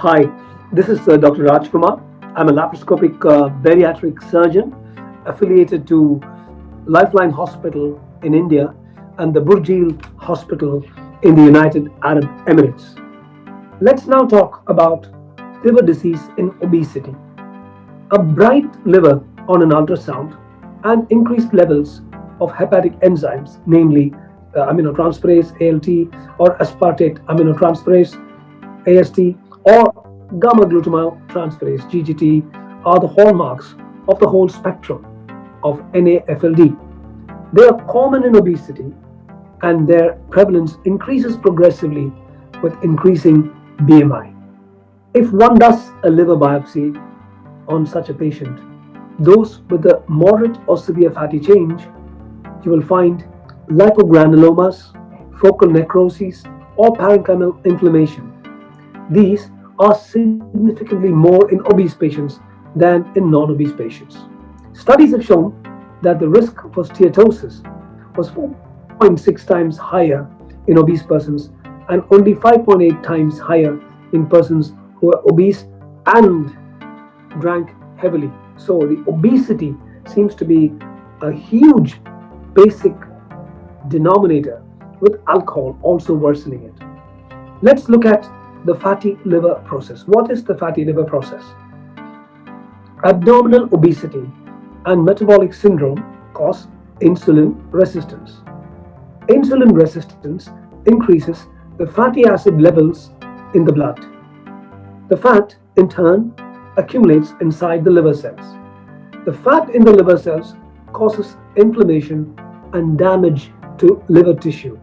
Hi, this is Dr. Rajkumar. I'm a laparoscopic bariatric surgeon affiliated to Lifeline Hospital in India and the Burjeel Hospital in the United Arab Emirates. Let's now talk about liver disease in obesity. A bright liver on an ultrasound and increased levels of hepatic enzymes, namely aminotransferase ALT or aspartate aminotransferase AST or gamma glutamyl transferase GGT are the hallmarks of the whole spectrum of NAFLD. They are common in obesity and their prevalence increases progressively with increasing BMI. If one does a liver biopsy on such a patient, those with a moderate or severe fatty change, you will find lipogranulomas, focal necrosis, or parenchymal inflammation. These are significantly more in obese patients than in non-obese patients. Studies have shown that the risk for steatosis was 4.6 times higher in obese persons and only 5.8 times higher in persons who were obese and drank heavily. So the obesity seems to be a huge basic denominator, with alcohol also worsening it. Let's look at the fatty liver process. What is the fatty liver process? Abdominal obesity and metabolic syndrome cause insulin resistance. Insulin resistance increases the fatty acid levels in the blood. The fat, in turn, accumulates inside the liver cells. The fat in the liver cells causes inflammation and damage to liver tissue,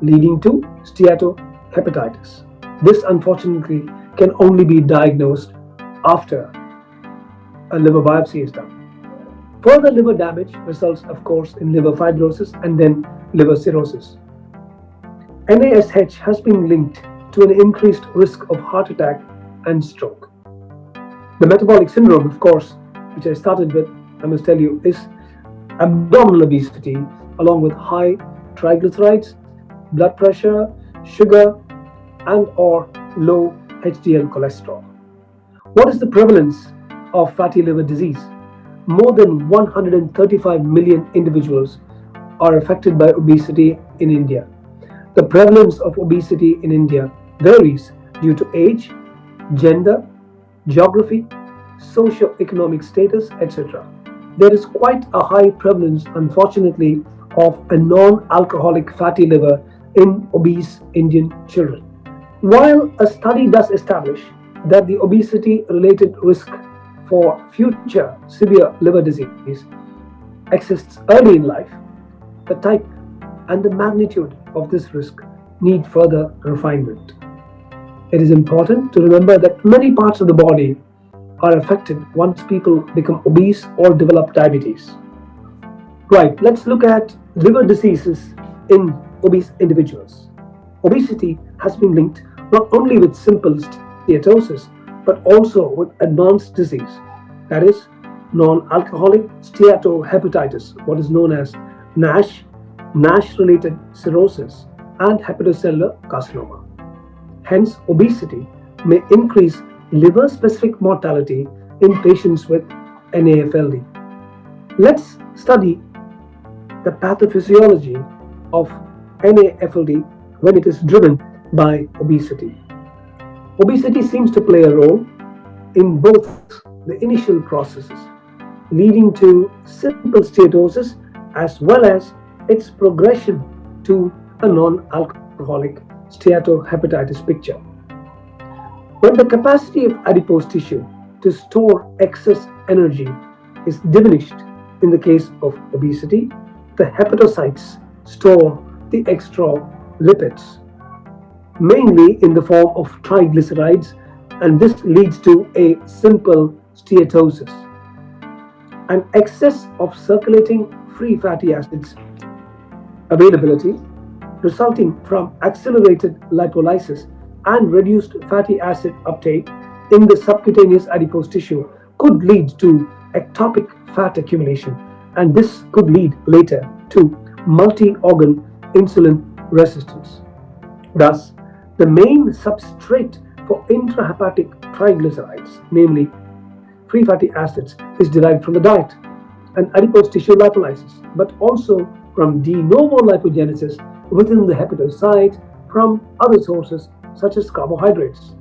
leading to steatohepatitis. This, unfortunately, can only be diagnosed after a liver biopsy is done. Further liver damage results, of course, in liver fibrosis and then liver cirrhosis. NASH has been linked to an increased risk of heart attack and stroke. The metabolic syndrome, of course, which I started with, I must tell you, is abdominal obesity along with high triglycerides, blood pressure, sugar, and or low HDL cholesterol. What is the prevalence of fatty liver disease? More than 135 million individuals are affected by obesity in India. The prevalence of obesity in India varies due to age, gender, geography, socio-economic status, etc. There is quite a high prevalence, unfortunately, of a non-alcoholic fatty liver in obese Indian children. While a study does establish that the obesity-related risk for future severe liver disease exists early in life, the type and the magnitude of this risk need further refinement. It is important to remember that many parts of the body are affected once people become obese or develop diabetes. Right, let's look at liver diseases in obese individuals. Obesity has been linked not only with simple steatosis but also with advanced disease, that is, non-alcoholic steatohepatitis, what is known as NASH, NASH-related cirrhosis, and hepatocellular carcinoma. Hence, obesity may increase liver-specific mortality in patients with NAFLD. Let's study the pathophysiology of NAFLD when it is driven by obesity. Obesity seems to play a role in both the initial processes, leading to simple steatosis as well as its progression to a non-alcoholic steatohepatitis picture. When the capacity of adipose tissue to store excess energy is diminished in the case of obesity, the hepatocytes store the extra lipids, mainly in the form of triglycerides, and this leads to a simple steatosis. An excess of circulating free fatty acids availability resulting from accelerated lipolysis and reduced fatty acid uptake in the subcutaneous adipose tissue could lead to ectopic fat accumulation, and this could lead later to multi-organ insulin resistance. Thus, the main substrate for intrahepatic triglycerides, namely free fatty acids, is derived from the diet and adipose tissue lipolysis, but also from de novo lipogenesis within the hepatocyte from other sources such as carbohydrates.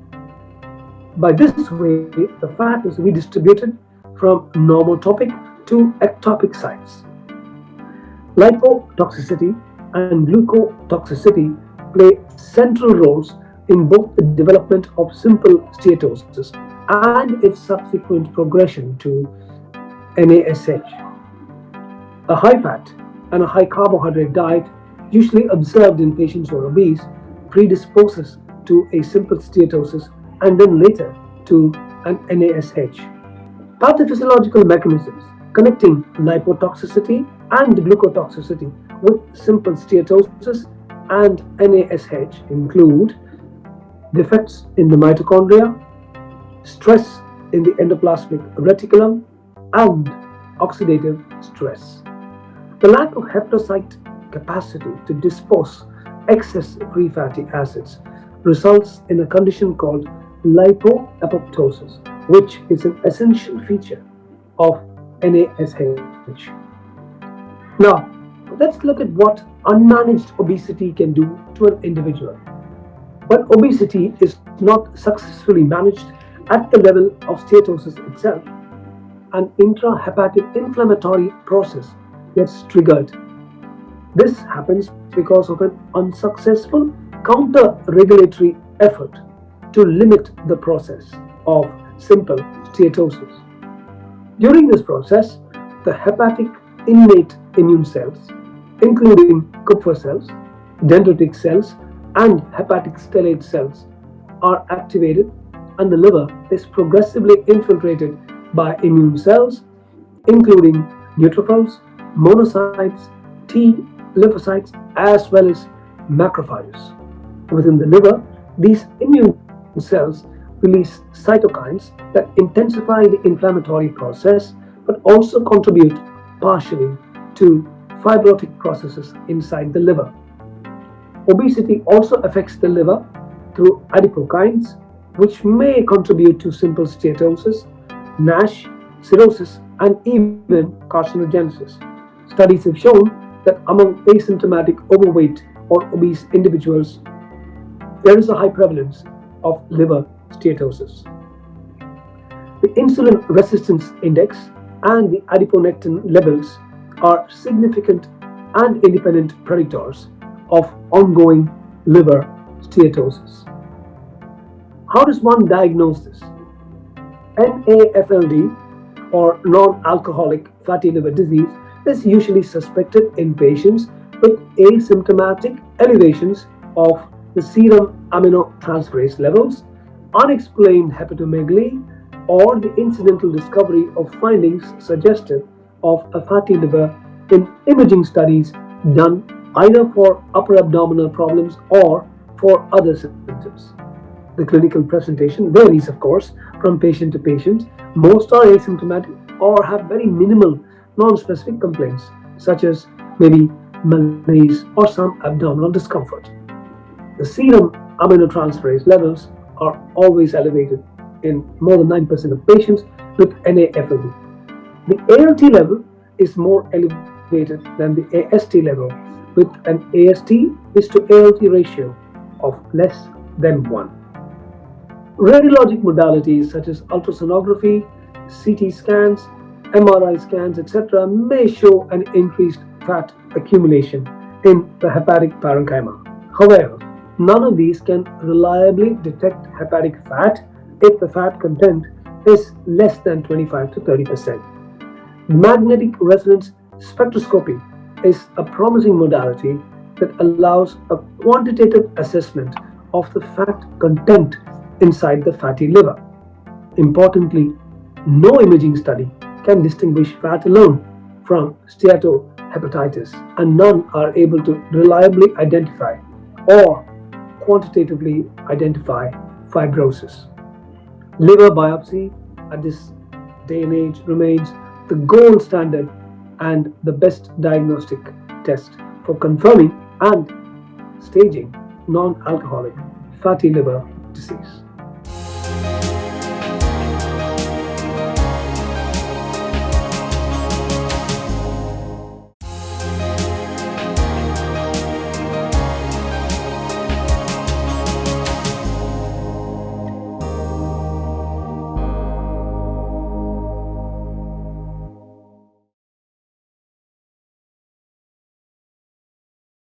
By this way, the fat is redistributed from normotopic to ectopic sites. Lipotoxicity and glucotoxicity play central roles in both the development of simple steatosis and its subsequent progression to NASH. A high fat and a high carbohydrate diet, usually observed in patients who are obese, predisposes to a simple steatosis and then later to an NASH. Pathophysiological mechanisms connecting lipotoxicity and glucotoxicity with simple steatosis and NASH include defects in the mitochondria, stress in the endoplasmic reticulum, and oxidative stress. The lack of hepatocyte capacity to dispose excess free fatty acids results in a condition called lipoapoptosis, which is an essential feature of NASH. Now, let's look at what unmanaged obesity can do to an individual. When obesity is not successfully managed at the level of steatosis itself, an intrahepatic inflammatory process gets triggered. This happens because of an unsuccessful counter-regulatory effort to limit the process of simple steatosis. During this process, the hepatic innate immune cells, including Kupffer cells, dendritic cells, and hepatic stellate cells, are activated, and the liver is progressively infiltrated by immune cells, including neutrophils, monocytes, T lymphocytes, as well as macrophages. Within the liver, these immune cells release cytokines that intensify the inflammatory process but also contribute partially to fibrotic processes inside the liver. Obesity also affects the liver through adipokines, which may contribute to simple steatosis, NASH, cirrhosis, and even carcinogenesis. Studies have shown that among asymptomatic overweight or obese individuals, there is a high prevalence of liver steatosis. The insulin resistance index and the adiponectin levels are significant and independent predictors of ongoing liver steatosis. How does one diagnose this? NAFLD, or non-alcoholic fatty liver disease, is usually suspected in patients with asymptomatic elevations of the serum aminotransferase levels, unexplained hepatomegaly, or the incidental discovery of findings suggestive of a fatty liver in imaging studies done either for upper abdominal problems or for other symptoms. The clinical presentation varies, of course, from patient to patient. Most are asymptomatic or have very minimal non-specific complaints, such as maybe malaise or some abdominal discomfort. The serum aminotransferase levels are always elevated in more than 9% of patients with NAFLD. The ALT level is more elevated than the AST level, with an AST is to ALT ratio of less than 1. Radiologic modalities such as ultrasonography, CT scans, MRI scans, etc. may show an increased fat accumulation in the hepatic parenchyma. However, none of these can reliably detect hepatic fat if the fat content is less than 25 to 30%. Magnetic resonance spectroscopy is a promising modality that allows a quantitative assessment of the fat content inside the fatty liver. Importantly, no imaging study can distinguish fat alone from steatohepatitis, and none are able to reliably identify or quantitatively identify fibrosis. Liver biopsy at this day and age remains the gold standard and the best diagnostic test for confirming and staging non-alcoholic fatty liver disease.